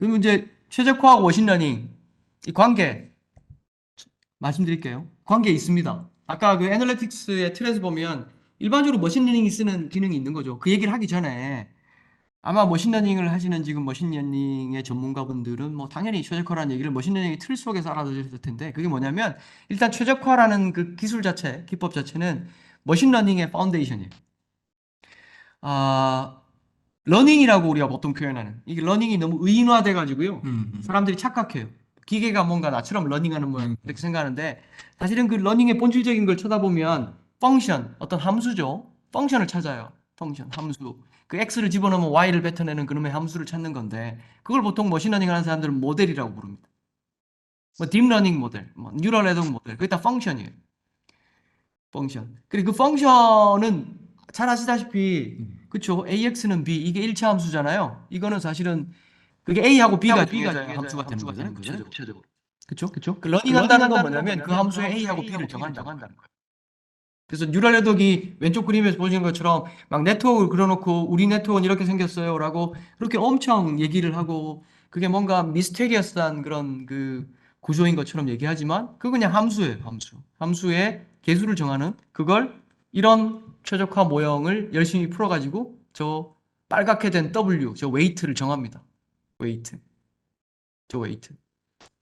그러면 이제 최적화하고 머신러닝 이 관계 말씀드릴게요. 관계 있습니다. 아까 그 애널리틱스의 틀에서 보면 일반적으로 머신러닝이 쓰는 기능이 있는 거죠. 그 얘기를 하기 전에 아마 머신러닝을 하시는 지금 머신러닝의 전문가분들은 뭐 당연히 최적화라는 얘기를 머신러닝의 틀 속에서 알아두셨을 텐데 그게 뭐냐면 일단 최적화라는 그 기술 자체, 기법 자체는 머신러닝의 파운데이션이에요. 아, 러닝이라고 우리가 보통 표현하는 이게 러닝이 너무 의인화돼 가지고요. 사람들이 착각해요. 기계가 뭔가 나처럼 러닝하는 모양 이렇게 생각하는데 사실은 그 러닝의 본질적인 걸 쳐다보면 펑션, 어떤 함수죠. 펑션을 찾아요. 펑션, 함수. 그 x를 집어넣으면 y를 뱉어내는 그놈의 함수를 찾는 건데 그걸 보통 머신러닝 하는 사람들은 모델이라고 부릅니다. 뭐 딥러닝 모델, 뭐 뉴럴 네트워크 모델, 그게 다 펑션이에요. 펑션. 그리고 그 펑션은 잘 아시다시피 그쵸? AX는 B 이게 1차 함수잖아요. 이거는 사실은 그게 A하고 B가 정해져야 함수가 되는 거잖아요. 구체적으로. 그쵸? 그 러닝한다는 건 뭐냐면 그 함수에 A하고 B를 정한다는 거예요. 그래서 뉴럴 네트워크가 왼쪽 그림에서 보시는 것처럼 막 네트워크를 그려놓고 우리 네트워크는 이렇게 생겼어요라고 그렇게 엄청 얘기를 하고 그게 뭔가 미스테리어스한 그런 그 구조인 것처럼 얘기하지만 그거 그냥 함수예요, 함수. 함수의 개수를 정하는 그걸 이런 최적화 모형을 열심히 풀어가지고 저 빨갛게 된 W, 저 웨이트를 정합니다. 웨이트. 저 웨이트.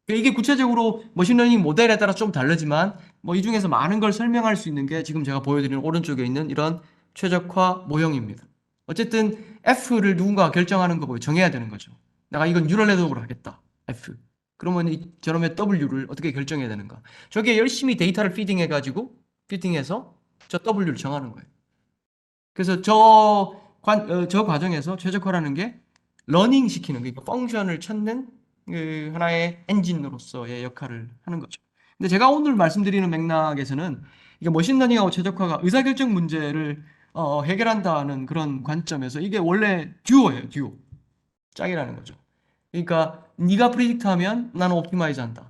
이게 구체적으로 머신러닝 모델에 따라 좀 다르지만 뭐 이 중에서 많은 걸 설명할 수 있는 게 지금 제가 보여드리는 오른쪽에 있는 이런 최적화 모형입니다. 어쨌든 F를 누군가 결정하는 거 보고 정해야 되는 거죠. 내가 이건 뉴럴 네트워크로 하겠다. F. 그러면 이 저놈의 W를 어떻게 결정해야 되는가? 저게 열심히 데이터를 피딩해가지고 피딩해서 저 W를 정하는 거예요. 그래서 저 과정에서 최적화라는 게 러닝 시키는 그러니까 펑션을 찾는 그 하나의 엔진으로서의 역할을 하는 거죠. 근데 제가 오늘 말씀드리는 맥락에서는 이게 머신러닝하고 최적화가 의사결정 문제를 해결한다는 그런 관점에서 이게 원래 듀오예요, 듀오. 짝이라는 거죠. 그러니까 네가 프리딕트하면 나는 옵티마이즈 한다.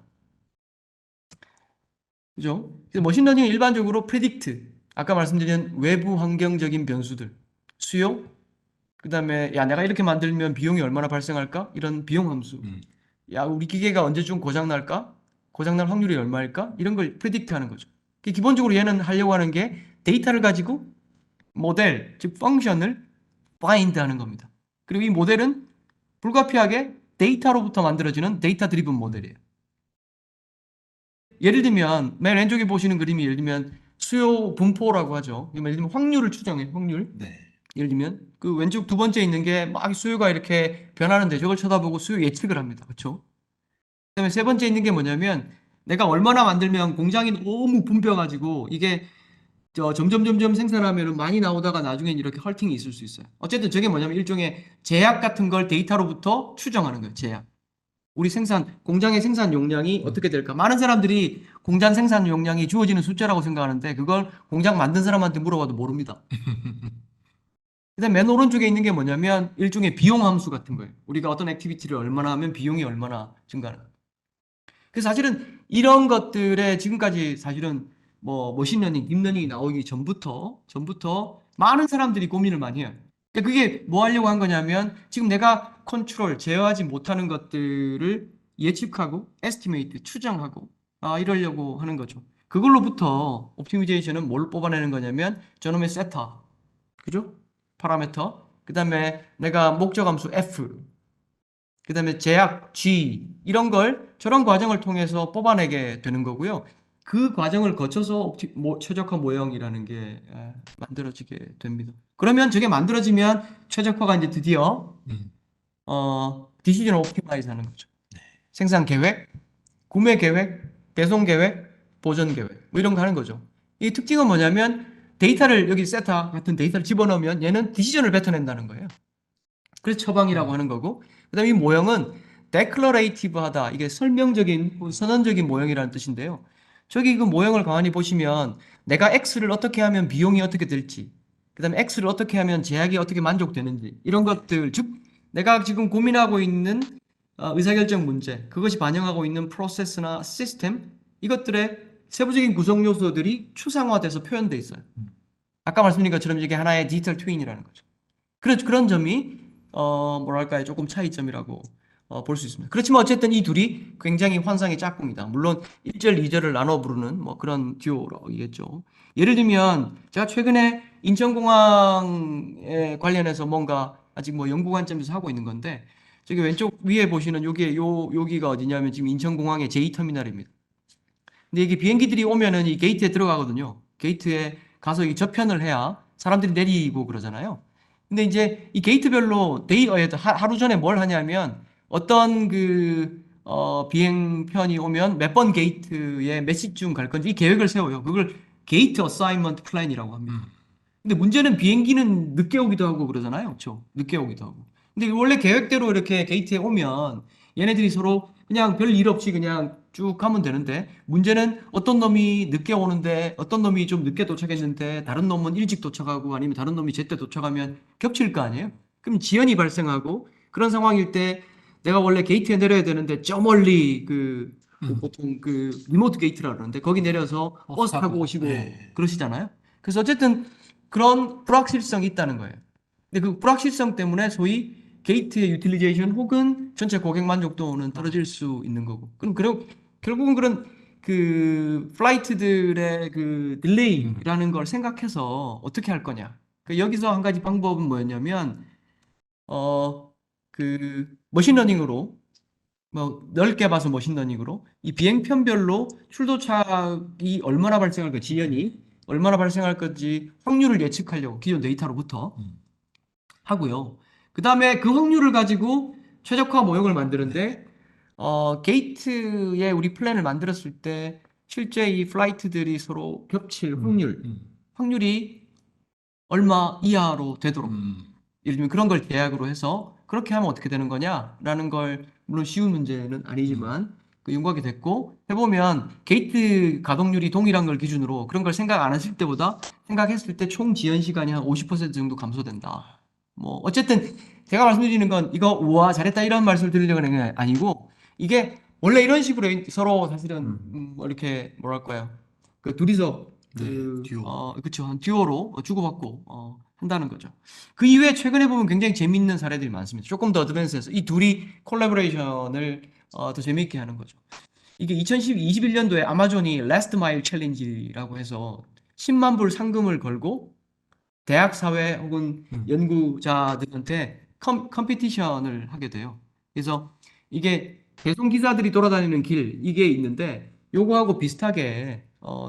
그죠? 그래서 머신러닝은 일반적으로 프리딕트, 아까 말씀드린 외부 환경적인 변수들, 수요, 그다음에 야 내가 이렇게 만들면 비용이 얼마나 발생할까? 이런 비용 함수. 야 우리 기계가 언제쯤 고장 날까? 고장 날 확률이 얼마일까? 이런 걸 프레딕트 하는 거죠. 기본적으로 얘는 하려고 하는 게 데이터를 가지고 모델, 즉 펑션을 바인드 하는 겁니다. 그리고 이 모델은 불가피하게 데이터로부터 만들어지는 데이터 드리븐 모델이에요. 예를 들면 맨 왼쪽에 보시는 그림이 예를 들면 수요 분포라고 하죠. 예를 들면 확률을 추정해, 확률. 네. 예를 들면 그 왼쪽 두 번째 있는 게 막 수요가 이렇게 변하는데 저걸 쳐다보고 수요 예측을 합니다. 그렇죠? 그다음에 세 번째 있는 게 뭐냐면 내가 얼마나 만들면 공장이 너무 붐벼가지고 이게 점점 생산하면 많이 나오다가 나중엔 이렇게 헐팅이 있을 수 있어요. 어쨌든 저게 뭐냐면 일종의 제약 같은 걸 데이터로부터 추정하는 거예요. 제약. 우리 공장의 생산 용량이 어떻게 될까? 많은 사람들이 공장 생산 용량이 주어지는 숫자라고 생각하는데 그걸 공장 만든 사람한테 물어봐도 모릅니다. 그다음 맨 오른쪽에 있는 게 뭐냐면 일종의 비용 함수 같은 거예요. 우리가 어떤 액티비티를 얼마나 하면 비용이 얼마나 증가하는. 그래서 사실은 이런 것들에 지금까지 사실은 뭐 머신러닝, 딥러닝이 나오기 전부터 많은 사람들이 고민을 많이 해요. 그러니까 그게 뭐 하려고 한 거냐면 지금 내가 제어하지 못하는 것들을 예측하고 에스티메이트, 추정하고 이러려고 하는 거죠. 그걸로부터 옵티미제이션은 뭘 뽑아내는 거냐면 저놈의 세타, 그죠? 파라미터. 그다음에 내가 목적 함수 F, 그다음에 제약 G 이런 걸 저런 과정을 통해서 뽑아내게 되는 거고요. 그 과정을 거쳐서 최적화 모형이라는 게 만들어지게 됩니다. 그러면 저게 만들어지면 최적화가 이제 드디어 디시전 옵티마이즈 하는 거죠. 생산 계획, 구매 계획, 배송 계획, 보전 계획 뭐 이런 거 하는 거죠. 이 특징은 뭐냐면 데이터를 여기 세타 같은 데이터를 집어넣으면 얘는 디시전을 뱉어낸다는 거예요. 그래서 처방이라고 하는 거고 그다음에 이 모형은 데클러레이티브하다. 이게 설명적인 선언적인 모형이라는 뜻인데요. 저기 그 모형을 가만히 보시면 내가 X를 어떻게 하면 비용이 어떻게 될지 그다음에 X를 어떻게 하면 제약이 어떻게 만족되는지 이런 것들 즉 내가 지금 고민하고 있는 의사결정 문제 그것이 반영하고 있는 프로세스나 시스템 이것들의 세부적인 구성 요소들이 추상화돼서 표현돼 있어요. 아까 말씀드린 것처럼 이게 하나의 디지털 트윈이라는 거죠. 그런 점이 뭐랄까요 조금 차이점이라고 볼 수 있습니다. 그렇지만 어쨌든 이 둘이 굉장히 환상의 짝꿍이다. 물론 1절, 2절을 나눠 부르는 뭐 그런 듀오라고겠죠. 예를 들면 제가 최근에 인천공항에 관련해서 뭔가 아직 뭐 연구 관점에서 하고 있는 건데 저기 왼쪽 위에 보시는 여기가 어디냐면 지금 인천공항의 제2터미널입니다. 근데 이게 비행기들이 오면은 이 게이트에 들어가거든요. 게이트에 가서 이 접현을 해야 사람들이 내리고 그러잖아요. 근데 이제 이 게이트별로 하루 전에 뭘 하냐면 어떤 비행편이 오면 몇 번 게이트에 몇 시쯤 갈 건지 이 계획을 세워요. 그걸 게이트 어사인먼트 플랜이라고 합니다. 근데 문제는 비행기는 늦게 오기도 하고 그러잖아요. 그렇죠? 늦게 오기도 하고. 근데 원래 계획대로 이렇게 게이트에 오면 얘네들이 서로 그냥 별 일 없이 그냥 쭉 가면 되는데 문제는 어떤 놈이 늦게 오는데 어떤 놈이 좀 늦게 도착했는데 다른 놈은 일찍 도착하고 아니면 다른 놈이 제때 도착하면 겹칠 거 아니에요? 그럼 지연이 발생하고 그런 상황일 때 내가 원래 게이트에 내려야 되는데 저 멀리 보통 리모트 게이트라 그러는데 거기 내려서 버스 타고 오시고 네. 그러시잖아요. 그래서 어쨌든 그런 불확실성이 있다는 거예요. 근데 그 불확실성 때문에 소위 게이트의 유틸리제이션 혹은 전체 고객 만족도는 떨어질 수 있는 거고. 그럼 결국은 그런 플라이트들의 딜레이라는 걸 생각해서 어떻게 할 거냐. 여기서 한 가지 방법은 뭐였냐면 어, 머신러닝으로 뭐 넓게 봐서 머신러닝으로 이 비행편별로 출도착이 얼마나 발생할 까 지연이 얼마나 발생할 건지 확률을 예측하려고 기존 데이터로부터 하고요. 그 다음에 그 확률을 가지고 최적화 모형을 만드는데 게이트에 우리 플랜을 만들었을 때 실제 이 플라이트들이 서로 겹칠 확률이 얼마 이하로 되도록 예를 들면 그런 걸 대약으로 해서 그렇게 하면 어떻게 되는 거냐라는 걸 물론 쉬운 문제는 아니지만 연구하게 됐고 해보면 게이트 가동률이 동일한 걸 기준으로 그런 걸 생각 안 했을 때보다 생각했을 때 총 지연 시간이 한 50% 정도 감소된다. 뭐 어쨌든 제가 말씀드리는 건 이거 우와 잘했다 이런 말씀을 드리려고 하는 게 아니고 이게 원래 이런 식으로 서로 사실은 뭐 이렇게 뭐랄까요 둘이서 네, 듀오. 그쵸 한 듀오로 주고받고 한다는 거죠. 그 이외에 최근에 보면 굉장히 재밌는 사례들이 많습니다. 조금 더 어드밴스해서 이 둘이 콜라보레이션을 더 재미있게 하는 거죠. 이게 2021년도에 아마존이 라스트 마일 챌린지라고 해서 10만 불 상금을 걸고 대학 사회 혹은 연구자들한테 컴피티션을 하게 돼요. 그래서 이게 배송 기사들이 돌아다니는 길 이게 있는데 요거하고 비슷하게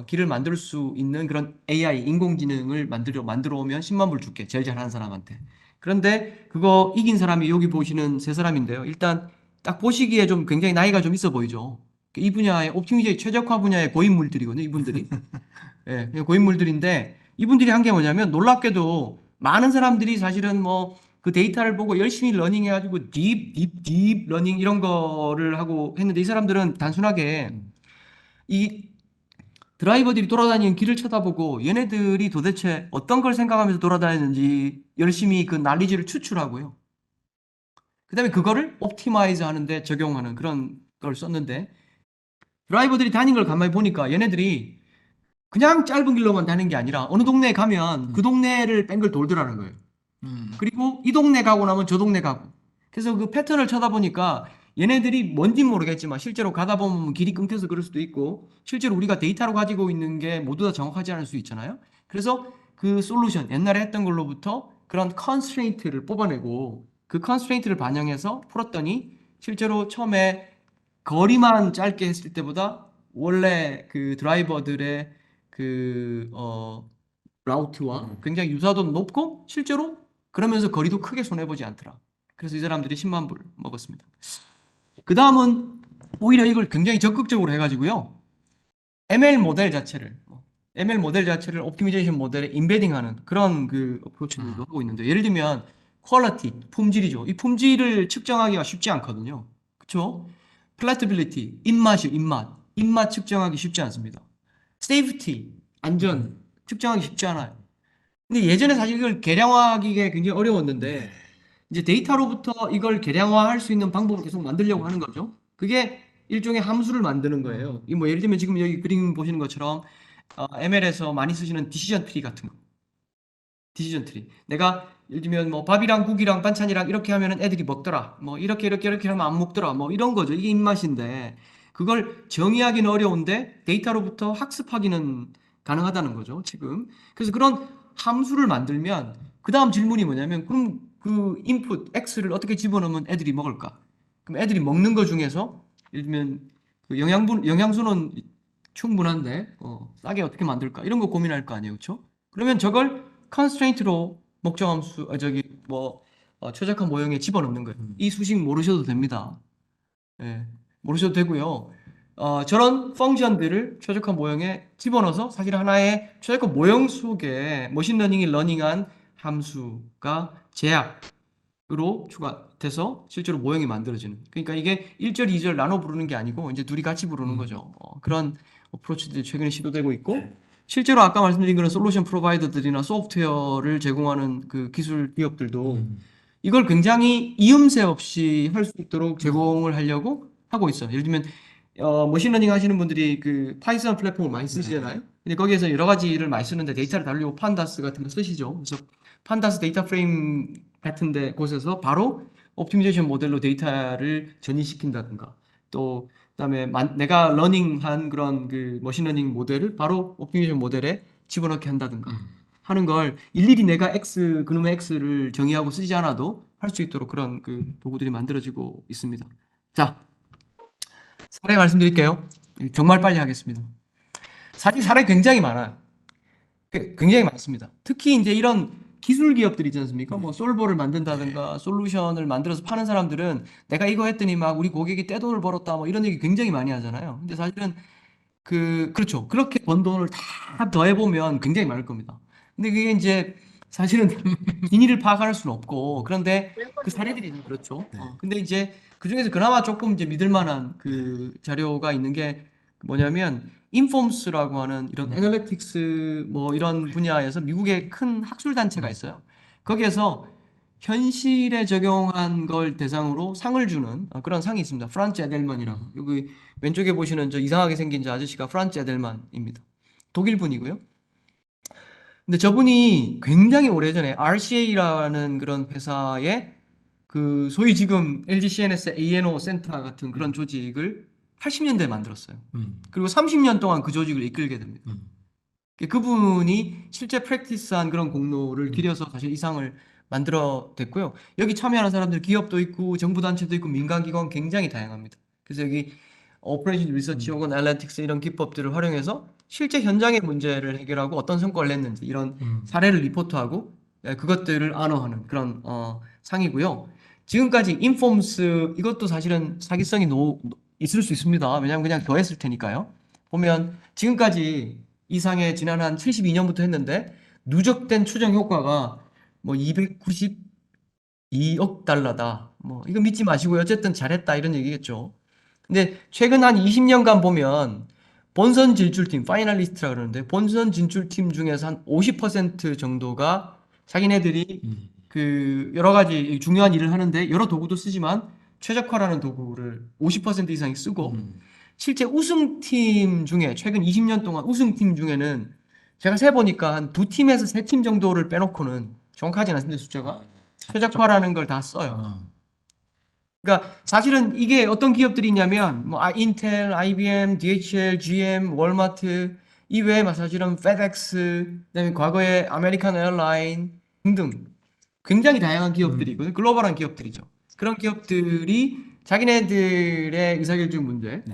길을 만들 수 있는 그런 AI 인공지능을 만들어 오면 10만 불 줄게. 제일 잘하는 사람한테. 그런데 그거 이긴 사람이 여기 보시는 세 사람인데요. 일단 딱 보시기에 좀 굉장히 나이가 좀 있어 보이죠. 이 분야의 옵티미제 최적화 분야의 고인물들이거든요. 이분들이. 예, 그냥 고인물들인데 이분들이 한 게 뭐냐면 놀랍게도 많은 사람들이 사실은 뭐 그 데이터를 보고 열심히 러닝해가지고 딥 러닝 이런 거를 하고 했는데 이 사람들은 단순하게 이 드라이버들이 돌아다니는 길을 쳐다보고 얘네들이 도대체 어떤 걸 생각하면서 돌아다니는지 열심히 그 난리지를 추출하고요. 그다음에 그거를 옵티마이즈 하는데 적용하는 그런 걸 썼는데 드라이버들이 다니는 걸 가만히 보니까 얘네들이 그냥 짧은 길로만 다니는 게 아니라 어느 동네에 가면 그 동네를 뺑글 돌더라는 거예요. 그리고 이 동네 가고 나면 저 동네 가고. 그래서 그 패턴을 쳐다보니까 얘네들이 뭔진 모르겠지만 실제로 가다 보면 길이 끊겨서 그럴 수도 있고 실제로 우리가 데이터로 가지고 있는 게 모두 다 정확하지 않을 수 있잖아요. 그래서 그 솔루션 옛날에 했던 걸로부터 그런 컨스트레인트를 뽑아내고 그 컨스트레인트를 반영해서 풀었더니 실제로 처음에 거리만 짧게 했을 때보다 원래 그 드라이버들의 그 라우트와 굉장히 유사도는 높고 실제로 그러면서 거리도 크게 손해보지 않더라. 그래서 이 사람들이 10만 불 먹었습니다. 그 다음은 오히려 이걸 굉장히 적극적으로 해가지고요. ML 모델 자체를 옵티미제이션 모델에 인베딩하는 그런 어프로치들도 하고 있는데 예를 들면 퀄리티, 품질이죠. 이 품질을 측정하기가 쉽지 않거든요. 그렇죠? 플랫빌리티, 입맛 측정하기 쉽지 않습니다. 세이프티, 안전 측정하기 쉽지 않아요. 근데 예전에 사실 이걸 계량화하기가 굉장히 어려웠는데 이제 데이터로부터 이걸 계량화할 수 있는 방법을 계속 만들려고 하는 거죠. 그게 일종의 함수를 만드는 거예요. 이 뭐 예를 들면 지금 여기 그림 보시는 것처럼 ML에서 많이 쓰시는 디시전 트리 같은 거. 디시전 트리. 내가 예를 들면 뭐 밥이랑 국이랑 반찬이랑 이렇게 하면은 애들이 먹더라. 뭐 이렇게 하면 안 먹더라. 뭐 이런 거죠. 이게 입맛인데 그걸 정의하기는 어려운데 데이터로부터 학습하기는 가능하다는 거죠, 지금. 그래서 그런 함수를 만들면 그다음 질문이 뭐냐면 그럼 그 인풋 X를 어떻게 집어넣으면 애들이 먹을까? 그럼 애들이 먹는 거 중에서 예를 들면 그 영양소는 충분한데 싸게 어떻게 만들까? 이런 거 고민할 거 아니에요, 그렇죠? 그러면 저걸 constraint로 목적 함수 저기 뭐 최적화 모형에 집어넣는 거예요. 이 수식 모르셔도 됩니다. 예, 모르셔도 되고요. 저런 펑션들을 최적화 모형에 집어넣어서 사실 하나의 최적화 모형 속에 머신러닝이 러닝한 함수가 제약으로 추가돼서 실제로 모형이 만들어지는. 그러니까 이게 1절, 2절 나눠 부르는 게 아니고 이제 둘이 같이 부르는 거죠. 그런 어프로치들이 최근에 시도되고 있고 실제로 아까 말씀드린 그런 솔루션 프로바이더들이나 소프트웨어를 제공하는 그 기술 기업들도 이걸 굉장히 이음새 없이 할 수 있도록 제공을 하려고 하고 있어요. 예를 들면 머신러닝 하시는 분들이 그 파이썬 플랫폼을 많이 쓰시잖아요. 근데 거기에서 여러 가지를 많이 쓰는데 데이터를 다루려고 판다스 같은 거 쓰시죠. 그래서 판다스 데이터 프레임 같은 데 곳에서 바로 옵티미제이션 모델로 데이터를 전이시킨다든가 또 그다음에 내가 러닝한 그런 그 머신러닝 모델을 바로 옵티미제이션 모델에 집어넣게 한다든가 하는 걸 일일이 내가 X 그놈의 X를 정의하고 쓰지 않아도 할 수 있도록 그런 그 도구들이 만들어지고 있습니다. 자, 사례 말씀드릴게요. 정말 빨리 하겠습니다. 사실 사례 굉장히 많아요. 굉장히 많습니다. 특히 이제 이런 기술 기업들 있지 않습니까? 뭐 솔버를 만든다든가 솔루션을 만들어서 파는 사람들은 내가 이거 했더니 막 우리 고객이 떼돈을 벌었다 뭐 이런 얘기 굉장히 많이 하잖아요. 근데 사실은 그렇죠. 그렇게 번 돈을 다 더해보면 굉장히 많을 겁니다. 근데 그게 이제 사실은 진위를 파악할 수는 없고, 그런데 그 사례들이 그렇죠. 근데 이제 그 중에서 그나마 조금 이제 믿을 만한 그 자료가 있는 게 뭐냐면, 인폼스라고 하는 이런 애널리틱스 뭐 이런 분야에서 미국의 큰 학술 단체가 있어요. 거기에서 현실에 적용한 걸 대상으로 상을 주는 그런 상이 있습니다. 프란츠 에델만이라고. 여기 왼쪽에 보시는 저 이상하게 생긴 저 아저씨가 프란츠 에델만입니다. 독일 분이고요. 근데 저분이 굉장히 오래전에 RCA라는 그런 회사에 그 소위 지금 LG CNS A&O 센터 같은 그런 조직을 80년대에 만들었어요. 그리고 30년 동안 그 조직을 이끌게 됩니다. 그분이 실제 프랙티스한 그런 공로를 기려서 사실 이 상을 만들어냈고요. 여기 참여하는 사람들 기업도 있고 정부 단체도 있고 민간 기관 굉장히 다양합니다. 그래서 여기 오퍼레이션 리서치 혹은 애널리틱스 이런 기법들을 활용해서 실제 현장의 문제를 해결하고 어떤 성과를 냈는지 이런 사례를 리포트하고 그것들을 안어하는 그런 상이고요. 지금까지 인폼스 이것도 사실은 사기성이 있을 수 있습니다. 왜냐하면 그냥 더했을 테니까요. 보면 지금까지 이 상에 지난 한 72년부터 했는데 누적된 추정 효과가 뭐 292억 달러다. 뭐 이거 믿지 마시고요. 어쨌든 잘했다 이런 얘기겠죠. 근데 최근 한 20년간 보면 본선 진출팀, 파이널리스트라 그러는데 본선 진출팀 중에서 한 50% 정도가 자기네들이 그 여러 가지 중요한 일을 하는데 여러 도구도 쓰지만 최적화라는 도구를 50% 이상이 쓰고 실제 우승팀 중에 최근 20년 동안 우승팀 중에는 제가 세보니까 한 두 팀에서 세 팀 정도를 빼놓고는 정확하진 않습니다, 숫자가. 최적화라는 걸 다 써요. 그러니까 사실은 이게 어떤 기업들이 있냐면 뭐 인텔, IBM, DHL, GM, 월마트 이외에 사실은 FedEx, 그다음에 과거에 아메리칸 에어라인 등등 굉장히 다양한 기업들이 있거든요. 글로벌한 기업들이죠. 그런 기업들이 자기네들의 의사결정 문제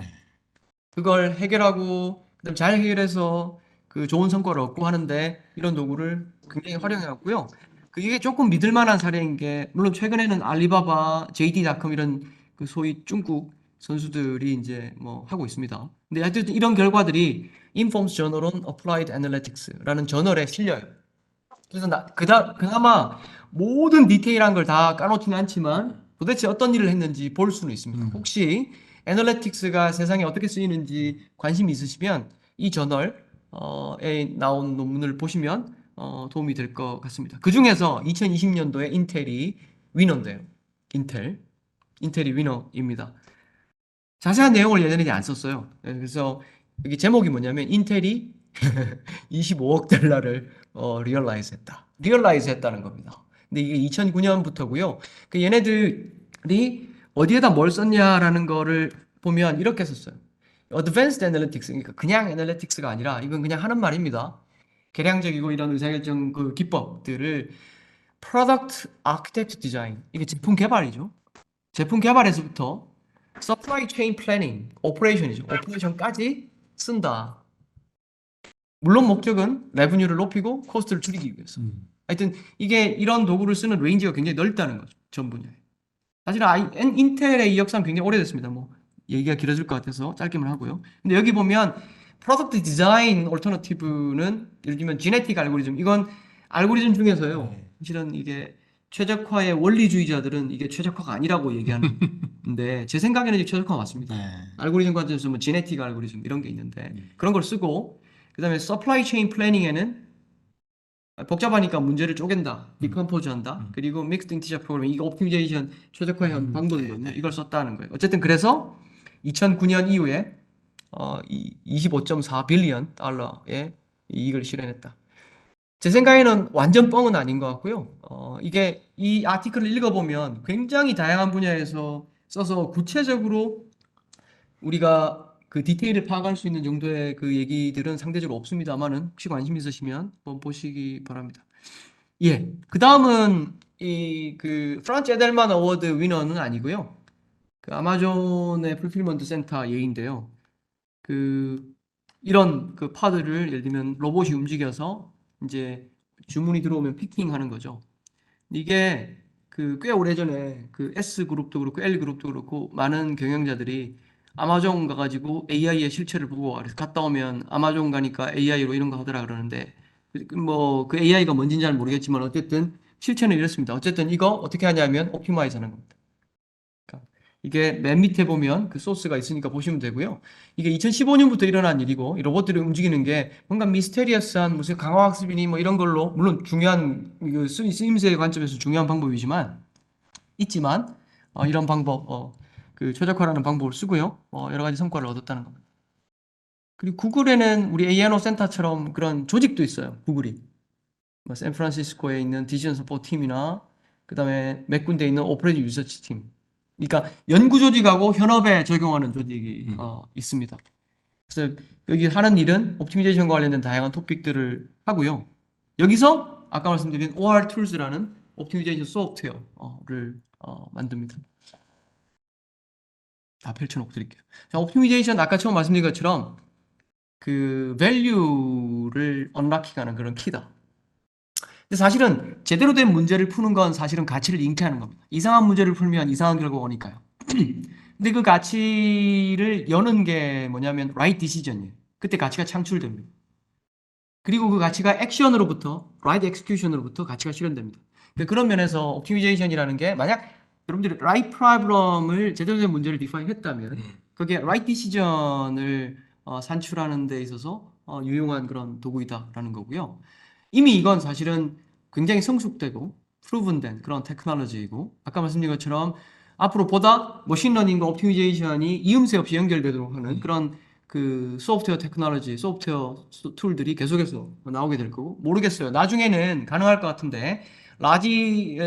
그걸 해결하고 그다음 잘 해결해서 그 좋은 성과를 얻고 하는데 이런 도구를 굉장히 활용해 왔고요. 그게 조금 믿을 만한 사례인 게 물론 최근에는 알리바바, JD.com 이런 그 소위 중국 선수들이 이제 뭐 하고 있습니다. 근데 하여튼 이런 결과들이 Informs Journal on Applied Analytics라는 저널에 실려요. 그래서 그나마 모든 디테일한 걸 다 까놓지는 않지만 도대체 어떤 일을 했는지 볼 수는 있습니다. 혹시 애널리틱스가 세상에 어떻게 쓰이는지 관심이 있으시면 이 저널에 나온 논문을 보시면 도움이 될 것 같습니다. 그 중에서 2020년도에 인텔이 위너인데요. 인텔이 위너입니다. 자세한 내용을 얘네들이 안 썼어요. 그래서 여기 제목이 뭐냐면 인텔이 $25억 리얼라이즈 했다. 리얼라이즈 했다는 겁니다. 근데 이게 2009년부터고요. 그 얘네들이 어디에다 뭘 썼냐라는 거를 보면 이렇게 썼어요. Advanced Analytics, 그러니까 그냥 Analytics가 아니라 이건 그냥 하는 말입니다. 계량적이고 이런 의사결정 그 기법들을 Product Architect Design, 이게 제품 개발이죠. 제품 개발에서부터 Supply Chain Planning, Operation이죠. 오퍼레이션까지 쓴다. 물론 목적은 레브뉴를 높이고 코스트를 줄이기 위해서. 하여튼 이게 이런 도구를 쓰는 레인지가 굉장히 넓다는 거죠. 전 분야에. 사실 인텔의 이 역사는 굉장히 오래됐습니다. 뭐 얘기가 길어질 것 같아서 짧게만 하고요. 근데 여기 보면 프로덕트 디자인 얼터너티브는 예를 들면 지네틱 알고리즘, 이건 알고리즘 중에서요. 사실은 이게 최적화의 원리주의자들은 이게 최적화가 아니라고 얘기하는데 제 생각에는 이게 최적화가 맞습니다. 알고리즘 관점에서 뭐 지네틱 알고리즘 이런 게 있는데 그런 걸 쓰고, 그다음에 서플라이 체인 플래닝에는 복잡하니까 문제를 쪼갠다, 디컴포즈 한다, 그리고 믹스드 인티저 프로그래밍, 이거 옵티미제이션 최적화한 방법이거든요. 이걸 썼다는 거예요. 어쨌든 그래서 2009년 이후에 25.4 빌리언 달러의 이익을 실현했다. 제 생각에는 완전 뻥은 아닌 것 같고요. 이게 이 아티클을 읽어보면 굉장히 다양한 분야에서 써서 구체적으로 우리가 그 디테일을 파악할 수 있는 정도의 그 얘기들은 상대적으로 없습니다만은 혹시 관심 있으시면 한번 보시기 바랍니다. 예. 그 다음은 이 그 프란츠 에델만 어워드 위너는 아니고요. 그 아마존의 풀필먼트 센터 예인데요. 그 이런 그 파드를 예를 들면 로봇이 움직여서 이제 주문이 들어오면 피킹하는 거죠. 이게 그 꽤 오래전에 그 S 그룹도 그렇고 L 그룹도 그렇고 많은 경영자들이 아마존 가가지고 AI의 실체를 보고 갔다 오면 아마존 가니까 AI로 이런 거 하더라 그러는데 뭐 그 AI가 뭔지는 잘 모르겠지만 어쨌든 실체는 이렇습니다. 어쨌든 이거 어떻게 하냐면 옵티마이즈 하는 겁니다. 그러니까 이게 맨 밑에 보면 그 소스가 있으니까 보시면 되고요. 이게 2015년부터 일어난 일이고 이 로봇들이 움직이는 게 뭔가 미스테리어스한 무슨 강화학습이니 뭐 이런 걸로 물론 중요한 그 쓰임새 관점에서 중요한 방법이지만 있지만 이런 방법 그 최적화라는 방법을 쓰고요. 여러 가지 성과를 얻었다는 겁니다. 그리고 구글에는 우리 A&O 센터처럼 그런 조직도 있어요. 구글이. 뭐 샌프란시스코에 있는 디지털 서포트 팀이나 그다음에 몇 군데 있는 오퍼레이션 리서치 팀. 그러니까 연구 조직하고 현업에 적용하는 조직이 있습니다. 그래서 여기 하는 일은 옵티미제이션과 관련된 다양한 토픽들을 하고요. 여기서 아까 말씀드린 OR Tools라는 옵티미제이션 소프트웨어를 만듭니다. 다 펼쳐놓고 드릴게요. 자, 옵티미제이션 아까 처음 말씀드린 것처럼 그 밸류를 언락킹하는 그런 키다. 근데 사실은 제대로 된 문제를 푸는 건 사실은 가치를 잉태하는 겁니다. 이상한 문제를 풀면 이상한 결과가 오니까요. 근데 그 가치를 여는 게 뭐냐면 right decision이에요. 그때 가치가 창출됩니다. 그리고 그 가치가 액션으로부터 right execution으로부터 가치가 실현됩니다. 그런 면에서 옵티미제이션이라는 게 만약 여러분들이 right problem을 제대로 된 문제를 define 했다면 그게 right decision을 산출하는 데 있어서 유용한 그런 도구이다라는 거고요. 이미 이건 사실은 굉장히 성숙되고 프루븐된 그런 테크놀로지이고 아까 말씀드린 것처럼 앞으로 보다 머신러닝과 옵티미제이션이 이음새 없이 연결되도록 하는 그런 그 소프트웨어 테크놀로지, 소프트웨어 툴들이 계속해서 나오게 될 거고 모르겠어요. 나중에는 가능할 것 같은데 라지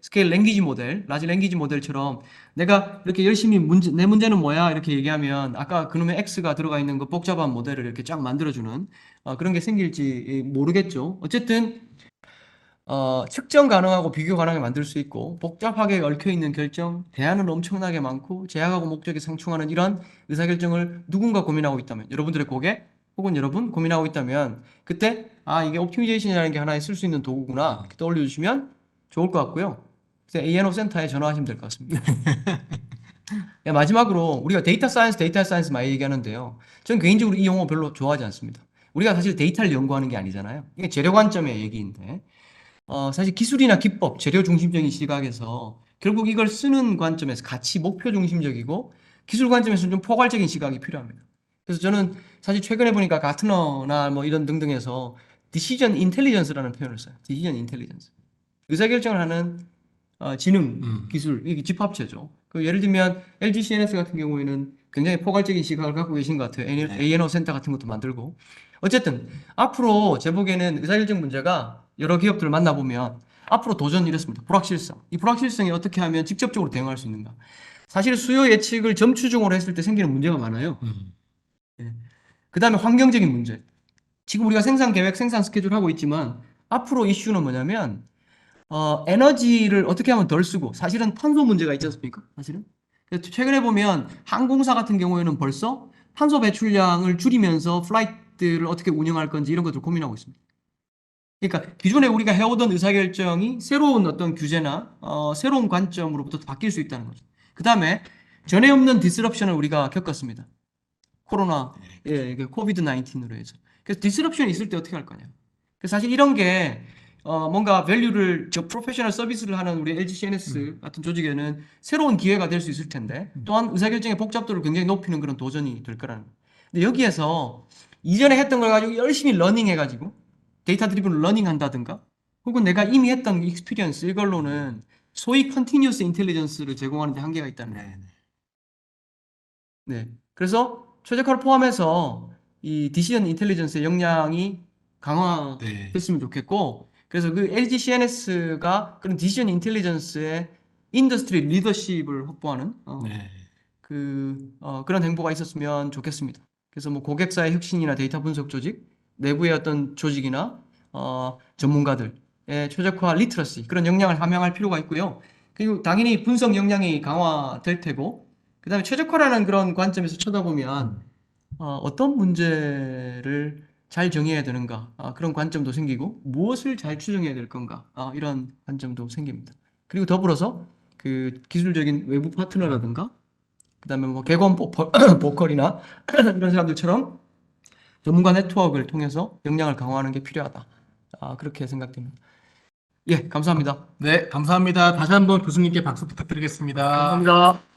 스케일 랭귀지 모델, 라지 랭귀지 모델처럼 내가 이렇게 열심히 내 문제는 뭐야 이렇게 얘기하면 아까 그놈의 X가 들어가 있는 그 복잡한 모델을 이렇게 쫙 만들어주는 그런 게 생길지 모르겠죠. 어쨌든 측정 가능하고 비교 가능하게 만들 수 있고 복잡하게 얽혀있는 결정, 대안은 엄청나게 많고 제약하고 목적이 상충하는 이런 의사결정을 누군가 고민하고 있다면 여러분들의 고객 혹은 여러분 고민하고 있다면 그때 이게 옵티미제이션이라는 게 하나의 쓸 수 있는 도구구나 이렇게 떠올려 주시면 좋을 것 같고요. 그래서 A&O 센터에 전화하시면 될 것 같습니다. 마지막으로 우리가 데이터 사이언스 많이 얘기하는데요. 저는 개인적으로 이 용어 별로 좋아하지 않습니다. 우리가 사실 데이터를 연구하는 게 아니잖아요. 이게 재료 관점의 얘기인데 사실 기술이나 기법, 재료 중심적인 시각에서 결국 이걸 쓰는 관점에서 가치, 목표 중심적이고 기술 관점에서는 좀 포괄적인 시각이 필요합니다. 그래서 저는 사실 최근에 보니까 가트너나 뭐 이런 등등에서 디시전 인텔리전스라는 표현을 써요. 디시전 인텔리전스. 의사결정을 하는 지능, 기술, 이게 집합체죠. 그 예를 들면 LG CNS 같은 경우에는 굉장히 포괄적인 시각을 갖고 계신 것 같아요. A&O 센터 같은 것도 만들고. 어쨌든 앞으로 제 보기에는 의사결정 문제가 여러 기업들을 만나보면 앞으로 도전이 이렇습니다. 불확실성. 이 불확실성이 어떻게 하면 직접적으로 대응할 수 있는가. 사실 수요 예측을 점추중으로 했을 때 생기는 문제가 많아요. 그 다음에 환경적인 문제. 지금 우리가 생산 계획, 생산 스케줄 하고 있지만 앞으로 이슈는 뭐냐면 에너지를 어떻게 하면 덜 쓰고 사실은 탄소 문제가 있지 않습니까? 사실은. 그래서 최근에 보면 항공사 같은 경우에는 벌써 탄소 배출량을 줄이면서 플라이트를 어떻게 운영할 건지 이런 것들 고민하고 있습니다. 그러니까 기존에 우리가 해오던 의사결정이 새로운 어떤 규제나 새로운 관점으로부터 바뀔 수 있다는 거죠. 그 다음에 전에 없는 디스럽션을 우리가 겪었습니다. 코로나, 코비드 19으로 해서. 그래서 디스럽션이 있을 때 어떻게 할 거냐. 그래서 사실 이런 게 뭔가 밸류를 프로페셔널 서비스를 하는 우리 LG CNS 같은 조직에는 새로운 기회가 될 수 있을 텐데 또한 의사결정의 복잡도를 굉장히 높이는 그런 도전이 될 거라는 거예요. 근데 여기에서 이전에 했던 걸 가지고 열심히 러닝 해가지고 데이터 드리븐 러닝 한다든가 혹은 내가 이미 했던 익스피리언스 이걸로는 소위 컨티뉴어스 인텔리전스를 제공하는 데 한계가 있다는 거예요. 네. 그래서 최적화를 포함해서 이 디시전 인텔리전스의 역량이 강화됐으면 좋겠고, 그래서 그 LG CNS가 그런 디시전 인텔리전스의 인더스트리 리더십을 확보하는 그런 행보가 있었으면 좋겠습니다. 그래서 뭐 고객사의 혁신이나 데이터 분석 조직, 내부의 어떤 조직이나 전문가들의 최적화 리트러시 그런 역량을 함양할 필요가 있고요. 그리고 당연히 분석 역량이 강화될 테고, 그 다음에 최적화라는 그런 관점에서 쳐다보면 어떤 문제를 잘 정해야 되는가 그런 관점도 생기고 무엇을 잘 추정해야 될 건가 이런 관점도 생깁니다. 그리고 더불어서 그 기술적인 외부 파트너라든가 그 다음에 뭐 객원 보컬이나 이런 사람들처럼 전문가 네트워크를 통해서 역량을 강화하는 게 필요하다. 그렇게 생각됩니다. 예, 감사합니다. 네, 감사합니다. 다시 한번 교수님께 박수 부탁드리겠습니다. 감사합니다.